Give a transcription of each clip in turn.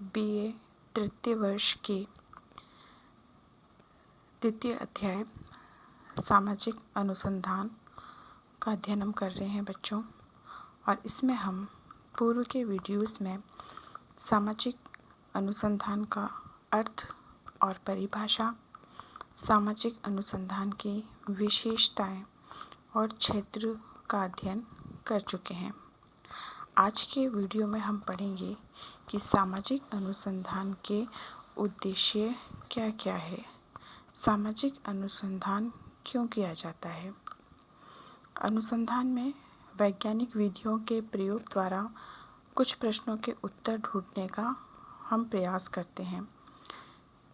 BA तृतीय वर्ष के द्वितीय अध्याय सामाजिक अनुसंधान का अध्ययन हम कर रहे हैं बच्चों। और इसमें हम पूर्व के वीडियोस में सामाजिक अनुसंधान का अर्थ और परिभाषा, सामाजिक अनुसंधान की विशेषताएं और क्षेत्र का अध्ययन कर चुके हैं। आज के वीडियो में हम पढ़ेंगे कि सामाजिक अनुसंधान के उद्देश्य क्या क्या है, सामाजिक अनुसंधान क्यों किया जाता है। अनुसंधान में वैज्ञानिक विधियों के प्रयोग द्वारा कुछ प्रश्नों के उत्तर ढूंढने का हम प्रयास करते हैं।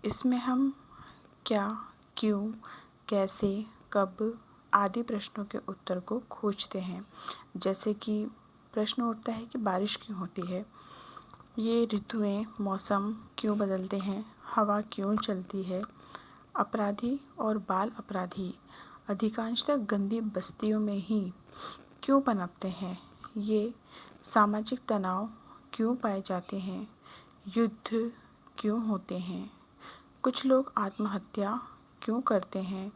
इसमें हम क्या, क्यों, कैसे, कब आदि प्रश्नों के उत्तर को खोजते हैं। जैसे कि प्रश्न उठता है कि बारिश क्यों होती है, ये ऋतुएं, मौसम क्यों बदलते हैं, हवा क्यों चलती है, अपराधी और बाल अपराधी अधिकांशतः गंदी बस्तियों में ही क्यों पनपते हैं, ये सामाजिक तनाव क्यों पाए जाते हैं, युद्ध क्यों होते हैं, कुछ लोग आत्महत्या क्यों करते हैं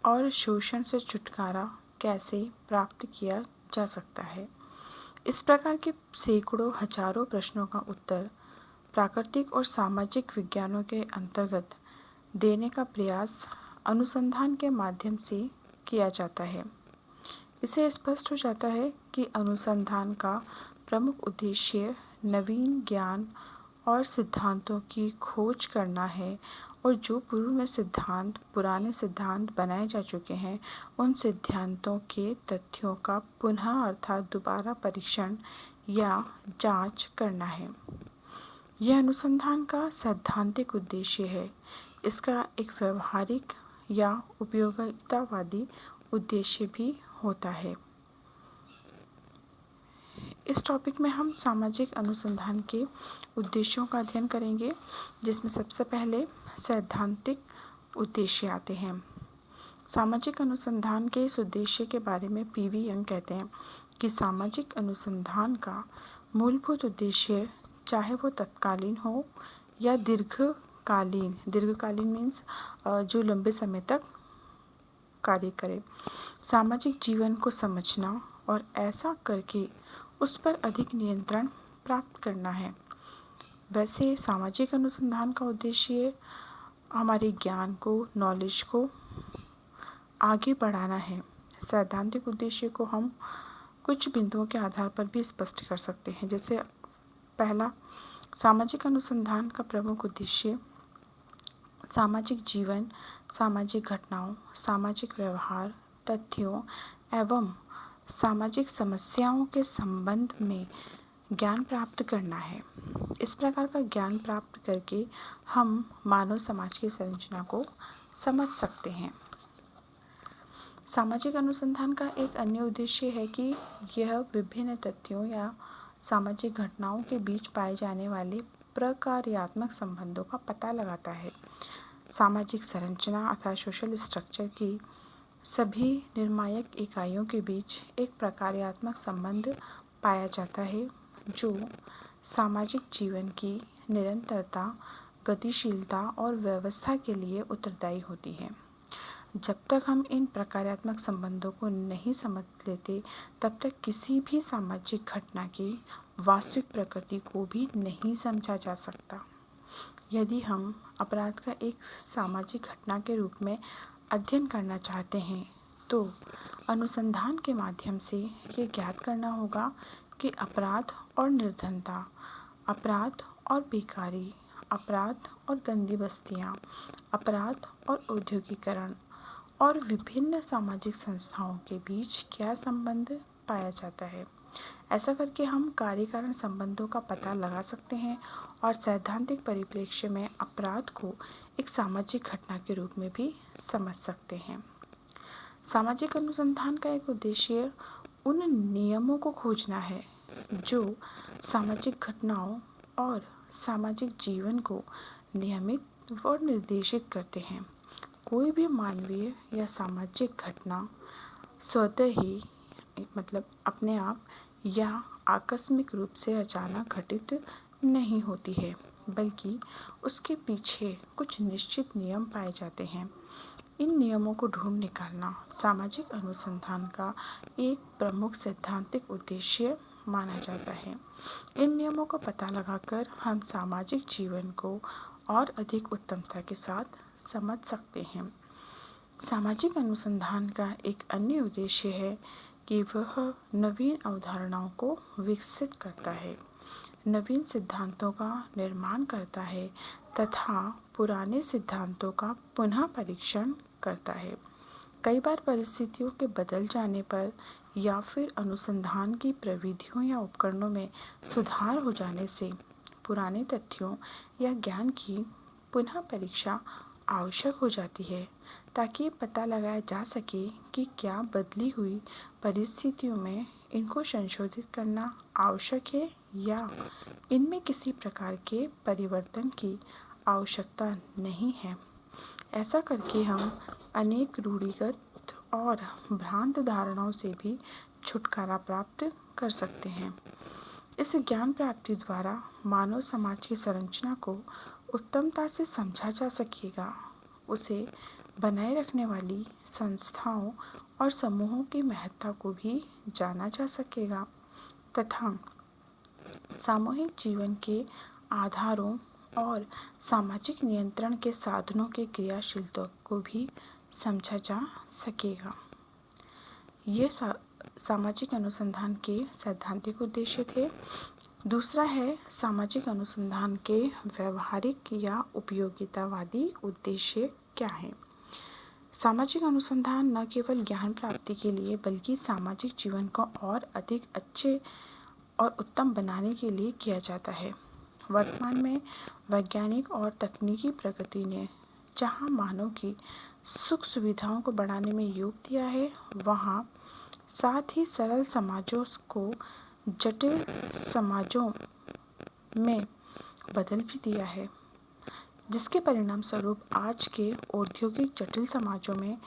और शोषण से छुटकारा कैसे प्राप्त किया जा सकता है। इस प्रकार के सैकड़ों हजारों प्रश्नों का उत्तर प्राकृतिक और सामाजिक विज्ञानों के अंतर्गत देने का प्रयास अनुसंधान के माध्यम से किया जाता है। इससे स्पष्ट हो जाता है कि अनुसंधान का प्रमुख उद्देश्य नवीन ज्ञान और सिद्धांतों की खोज करना है और जो पूर्व में पुराने सिद्धांत बनाए जा चुके हैं, उन सिद्धांतों के तथ्यों का पुनः अर्थात दोबारा परीक्षण या जांच करना है। यह अनुसंधान का सैद्धांतिक उद्देश्य है। इसका एक व्यवहारिक या उपयोगितावादी उद्देश्य भी होता है। इस टॉपिक में हम सामाजिक अनुसंधान के उद्देश्यों का अध्ययन करेंगे, जिसमें सबसे पहले सैद्धांतिक उद्देश्य आते हैं। सामाजिक अनुसंधान के इस उद्देश्य के बारे में पीवी यंग कहते हैं कि सामाजिक अनुसंधान का मूलभूत उद्देश्य, चाहे वो तत्कालीन हो या दीर्घकालीन मीन्स जो लंबे समय तक कार्य करे, सामाजिक जीवन को समझना और ऐसा करके उस पर अधिक नियंत्रण प्राप्त करना है। वैसे सामाजिक अनुसंधान का उद्देश्य हमारे ज्ञान को, नॉलेज को आगे बढ़ाना है। सैद्धांतिक उद्देश्य को हम कुछ बिंदुओं के आधार पर भी स्पष्ट कर सकते हैं। जैसे पहला, सामाजिक अनुसंधान का प्रमुख उद्देश्य सामाजिक जीवन, सामाजिक घटनाओं, सामाजिक व्यवहार, तथ्यों एवं सामाजिक समस्याओं के संबंध में ज्ञान प्राप्त करना है। इस प्रकार का ज्ञान प्राप्त करके हम मानव समाज की संरचना को समझ सकते हैं। सामाजिक अनुसंधान का एक अन्य उद्देश्य है कि यह विभिन्न तथ्यों या सामाजिक घटनाओं के बीच पाए जाने वाले प्रकार्यात्मक संबंधों का पता लगाता है। सामाजिक संरचना अर्थात सोशल स्ट्रक्चर की सभी निर्णायक इकाइयों के बीच एक प्रकार्यात्मक संबंध पाया जाता है, जो सामाजिक जीवन की निरंतरता, गतिशीलता और व्यवस्था के लिए उत्तरदायी होती है। जब तक हम इन प्रकार्यात्मक संबंधों को नहीं समझ लेते, तब तक किसी भी सामाजिक घटना की वास्तविक प्रकृति को भी नहीं समझा जा सकता। यदि हम अपराध का एक सामाजिक घटना के रूप में अध्ययन करना चाहते हैं, तो अनुसंधान के माध्यम से ये ज्ञात करना होगा कि अपराध और निर्धनता, अपराध और बेकारी, अपराध और गंदी बस्तियाँ, अपराध और औद्योगिकरण और विभिन्न सामाजिक संस्थाओं के बीच क्या संबंध पाया जाता है। ऐसा करके हम कार्य कारण संबंधों का पता लगा सकते हैं और सैद्धांतिक परिप्रेक्ष्य में अपराध को एक सामाजिक घटना के रूप में भी समझ सकते हैं। सामाजिक अनुसंधान का एक उद्देश्य उन नियमों को खोजना है जो सामाजिक घटनाओं और सामाजिक जीवन को नियमित और निर्देशित करते हैं। कोई भी मानवीय या सामाजिक घटना स्वतः ही अपने आप या आकस्मिक रूप से अचानक घटित नहीं होती है। बल्कि उसके पीछे कुछ निश्चित नियम पाए जाते हैं। इन नियमों को ढूंढ निकालना सामाजिक अनुसंधान का एक प्रमुख सैद्धांतिक उद्देश्य माना जाता है। इन नियमों को पता लगाकर हम सामाजिक जीवन को और अधिक उत्तमता के साथ समझ सकते हैं। सामाजिक अनुसंधान का एक अन्य उद्देश्य है कि वह नवीन अवधारणाओं को विकसित करता है, नवीन सिद्धांतों का निर्माण करता है तथा पुराने सिद्धांतों का पुनः परीक्षण करता है। कई बार परिस्थितियों के बदल जाने पर या फिर अनुसंधान की प्रविधियों या उपकरणों में सुधार हो जाने से पुराने तथ्यों या ज्ञान की पुनः परीक्षा आवश्यक हो जाती है, ताकि पता लगाया जा सके कि क्या बदली हुई परिस्थितियों में इनको संशोधित करना आवश्यक है या इनमें किसी प्रकार के परिवर्तन की आवश्यकता नहीं है। ऐसा करके हम अनेक रूढ़िगत और भ्रांत धारणाओं से भी छुटकारा प्राप्त कर सकते हैं। इस ज्ञान प्राप्ति द्वारा मानव समाज की संरचना को उत्तमता से समझा जा सकेगा, उसे बनाए रखने वाली संस्थाओं और समूहों की महत्ता को भी जाना जा सकेगा तथा सामूहिक जीवन के आधारों और सामाजिक नियंत्रण के साधनों के क्रियाशीलता को भी समझा जा सकेगा। ये सामाजिक अनुसंधान के सैद्धांतिक उद्देश्य थे। दूसरा है सामाजिक अनुसंधान के व्यवहारिक या उपयोगितावादी उद्देश्य क्या हैं। सामाजिक अनुसंधान न केवल ज्ञान प्राप्ति के लिए बल्कि सामाजिक जीवन को और अधिक अच्छे और उत्तम बनाने के लिए किया जाता है। वर्तमान में वैज्ञानिक और तकनीकी प्रगति ने जहां मानव की सुख सुविधाओं को बढ़ाने में योग दिया है, वहां साथ ही सरल समाजों को जटिल समाजों में बदल भी दिया है, जिसके परिणाम स्वरूप आज के औद्योगिक जटिल समाजों में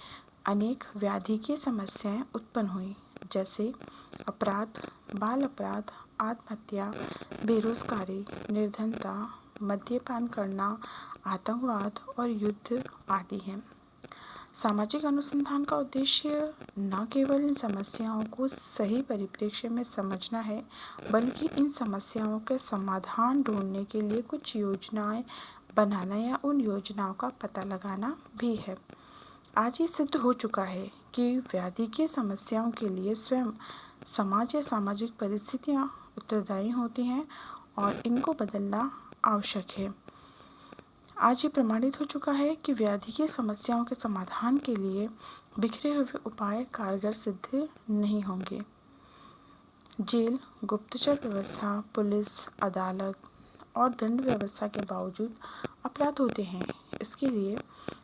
अनेक व्याधि की समस्याएं उत्पन्न हुई, जैसे अपराध, बाल अपराध, आत्महत्या, बेरोजगारी, निर्धनता, मद्यपान करना, आतंकवाद और युद्ध आदि हैं। सामाजिक अनुसंधान का उद्देश्य न केवल इन समस्याओं को सही परिप्रेक्ष्य में समझना है, बल्कि इन समस्याओं के समाधान ढूंढने के लिए कुछ योजनाएं बनाना या उन योजनाओं का पता लगाना भी है। आज ये सिद्ध हो चुका है कि व्याधि की समस्याओं के लिए स्वयं समाज या सामाजिक परिस्थितियां उत्तरदायी होती हैं और इनको बदलना आवश्यक है। आज ये प्रमाणित हो चुका है कि व्याधि की समस्याओं के समाधान के लिए बिखरे हुए उपाय कारगर सिद्ध नहीं होंगे। जेल, गुप्तचर व्यवस्था, पुलिस, अदालत और दंड व्यवस्था के बावजूद अपराध होते हैं। इसके लिए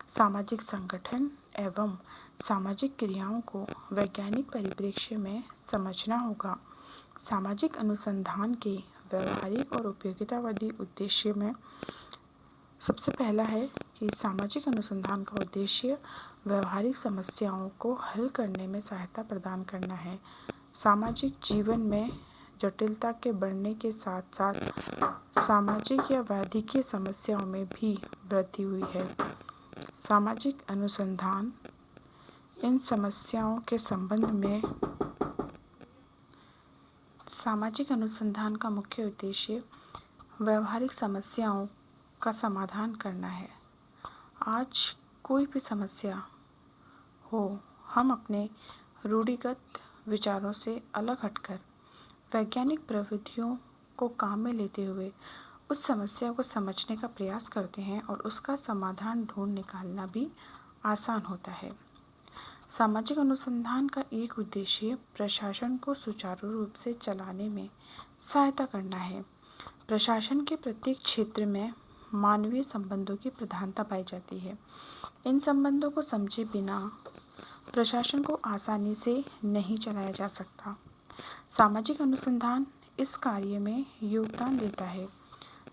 सामाजिक संगठन एवं सामाजिक क्रियाओं को वैज्ञानिक परिप्रेक्ष्य में समझना होगा। सामाजिक अनुसंधान के व्यवहारिक और उपयोगितावादी उद्देश्य में सबसे पहला है कि सामाजिक अनुसंधान का उद्देश्य व्यवहारिक समस्याओं को हल करने में सहायता प्रदान करना है। सामाजिक जीवन में जटिलता के बढ़ने के साथ साथ सामाजिक या वैद्यकीय समस्याओं में भी वृद्धि हुई है। सामाजिक अनुसंधान इन समस्याओं के संबंध में सामाजिक अनुसंधान का मुख्य उद्देश्य व्यवहारिक समस्याओं का समाधान करना है। आज कोई भी समस्या हो, हम अपने रूढ़िगत विचारों से अलग हटकर वैज्ञानिक प्रविधियों को काम में लेते हुए उस समस्या को समझने का प्रयास करते हैं और उसका समाधान ढूंढ निकालना भी आसान होता है। सामाजिक अनुसंधान का एक उद्देश्य प्रशासन को सुचारू रूप से चलाने में सहायता करना है। प्रशासन के प्रत्येक क्षेत्र में मानवीय संबंधों की प्रधानता पाई जाती है। इन संबंधों को समझे बिना प्रशासन को आसानी से नहीं चलाया जा सकता। सामाजिक अनुसंधान इस कार्य में योगदान देता है।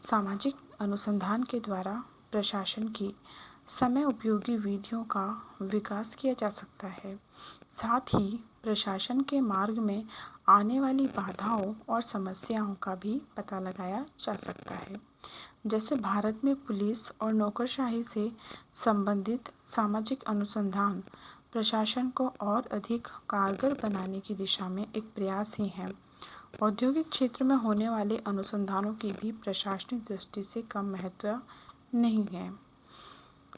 सामाजिक अनुसंधान के द्वारा प्रशासन की समय उपयोगी विधियों का विकास किया जा सकता है। साथ ही प्रशासन के मार्ग में आने वाली बाधाओं और समस्याओं का भी पता लगाया जा सकता है। जैसे भारत में पुलिस और नौकरशाही से संबंधित सामाजिक अनुसंधान प्रशासन को और अधिक कारगर बनाने की दिशा में एक प्रयास ही है। औद्योगिक क्षेत्र में होने वाले अनुसंधानों की भी प्रशासनिक दृष्टि से कम महत्व नहीं है।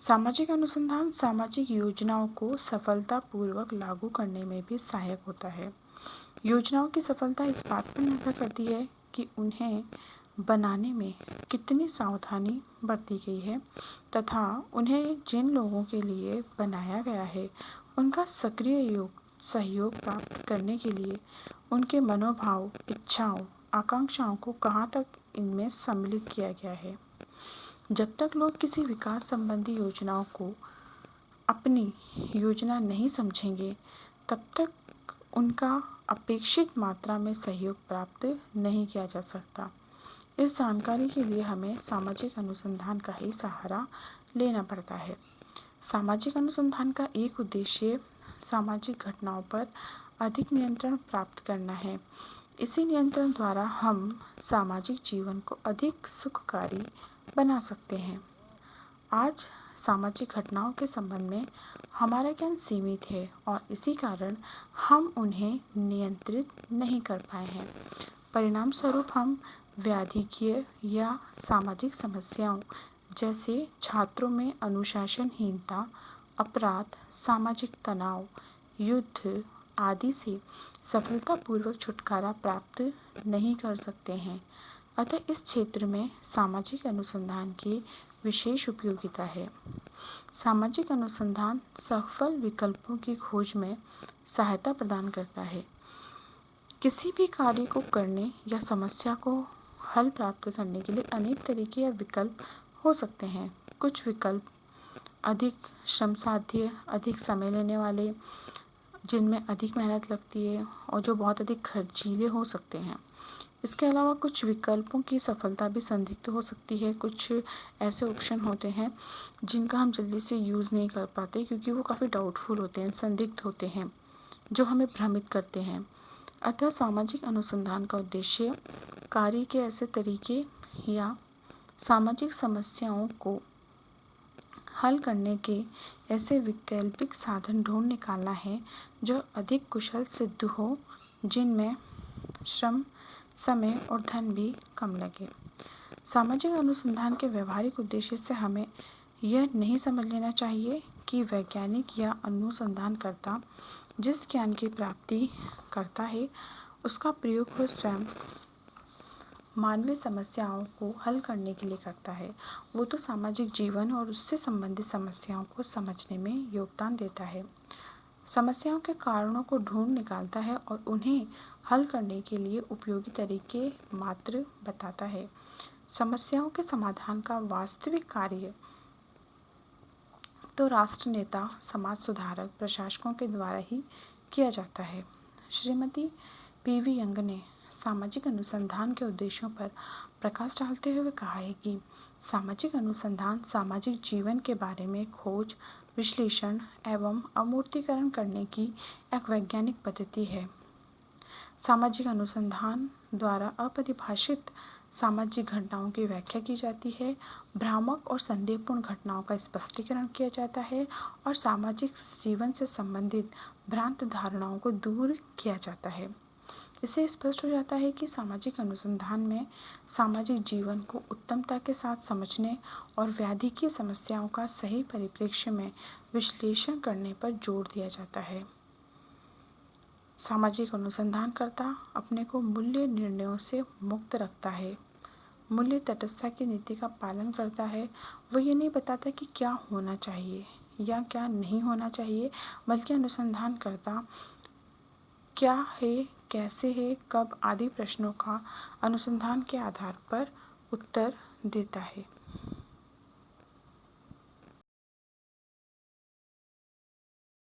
सामाजिक अनुसंधान सामाजिक योजनाओं को सफलतापूर्वक लागू करने में भी सहायक होता है। योजनाओं की सफलता इस बात पर निर्भर करती है कि उन्हें बनाने में कितनी सावधानी बरती गई है तथा उन्हें जिन लोगों के लिए बनाया गया है उनका सक्रिय सहयोग प्राप्त करने के लिए उनके मनोभाव, इच्छाओं, आकांक्षाओं को कहाँ तक इनमें सम्मिलित किया गया है। जब तक लोग किसी विकास संबंधी योजनाओं को अपनी योजना नहीं समझेंगे, तब तक उनका अपेक्षित मात्रा में सहयोग प्राप्त नहीं किया जा सकता। इस जानकारी के लिए हमें सामाजिक अनुसंधान का ही सहारा लेना पड़ता है। सामाजिक अनुसंधान का एक उद्देश्य सामाजिक घटनाओं पर अधिक नियंत्रण प्राप्त करना है। इसी नियंत्रण द्वारा हम सामाजिक जीवन को अधिक सुखकारी बना सकते हैं। आज सामाजिक घटनाओं के संबंध में हमारा ज्ञान सीमित है और इसी कारण हम उन्हें नियंत्रित नहीं कर पाए हैं। परिणाम स्वरूप हम व्याधिकीय या सामाजिक समस्याओं जैसे छात्रों में अनुशासनहीनता, अपराध, सामाजिक तनाव, युद्ध आदि से सफलतापूर्वक छुटकारा प्राप्त नहीं कर सकते हैं। अतः इस क्षेत्र में सामाजिक अनुसंधान की विशेष उपयोगिता है। सामाजिक अनुसंधान सफल विकल्पों की खोज में सहायता प्रदान करता है। किसी भी कार्य को करने या समस्या को हल प्राप्त करने के लिए अनेक तरीके या विकल्प हो सकते हैं। कुछ विकल्प अधिक श्रमसाध्य, अधिक समय लेने वाले, जिनमें अधिक मेहनत लगती है और जो बहुत अधिक खर्चीले हो सकते हैं। इसके अलावा कुछ विकल्पों की सफलता भी संदिग्ध हो सकती है। कुछ ऐसे ऑप्शन होते हैं जिनका हम जल्दी से यूज़ नहीं कर पाते क्योंकि वो काफ़ी डाउटफुल होते हैं, संदिग्ध होते हैं, जो हमें भ्रमित करते हैं। अतः सामाजिक अनुसंधान का उद्देश्य कार्य के ऐसे तरीके या सामाजिक समस्याओं को हल करने के ऐसे वैकल्पिक साधन ढूंढ निकालना है जो अधिक कुशल सिद्ध हो, जिनमें श्रम, समय और धन भी कम लगे। सामाजिक अनुसंधान के व्यवहारिक उद्देश्य से हमें यह नहीं समझ लेना चाहिए कि वैज्ञानिक या अनुसंधानकर्ता जिस ज्ञान की प्राप्ति करता है उसका प्रयोग वो स्वयं मानवीय समस्याओं को हल करने के लिए करता है। वो तो सामाजिक जीवन और उससे संबंधित समस्याओं को समझने में योगदान देता है, समस्याओं के कारणों को ढूंढ निकालता है और उन्हें हल करने के लिए उपयोगी तरीके मात्र बताता है। समस्याओं के समाधान का वास्तविक कार्य तो राष्ट्र नेता, समाज सुधारक, प्रशासकों के द्वारा ही किया जाता है। श्रीमती पी.वी. यंग ने सामाजिक अनुसंधान के उद्देश्यों पर प्रकाश डालते हुए कहा है कि सामाजिक अनुसंधान सामाजिक जीवन के बारे में खोज, विश्लेषण एवं अमूर्तीकरण करने की एक वैज्ञानिक पद्धति है। सामाजिक अनुसंधान द्वारा अपरिभाषित सामाजिक घटनाओं की व्याख्या की जाती है, भ्रामक और संदेहपूर्ण घटनाओं का स्पष्टीकरण किया जाता है और सामाजिक जीवन से संबंधित भ्रांत धारणाओं को दूर किया जाता है। इससे स्पष्ट हो जाता है कि सामाजिक अनुसंधान में सामाजिक जीवन को उत्तमता के साथ समझने और व्याधिकीय समस्याओं का सही परिप्रेक्ष्य में विश्लेषण करने पर जोर दिया जाता है। सामाजिक अनुसंधानकर्ता अपने को मूल्य निर्णयों से मुक्त रखता है, मूल्य तटस्थता की नीति का पालन करता है। वो ये नहीं बताता कि क्या होना चाहिए या क्या नहीं होना चाहिए, बल्कि अनुसंधानकर्ता क्या है, कैसे है, कब आदि प्रश्नों का अनुसंधान के आधार पर उत्तर देता है।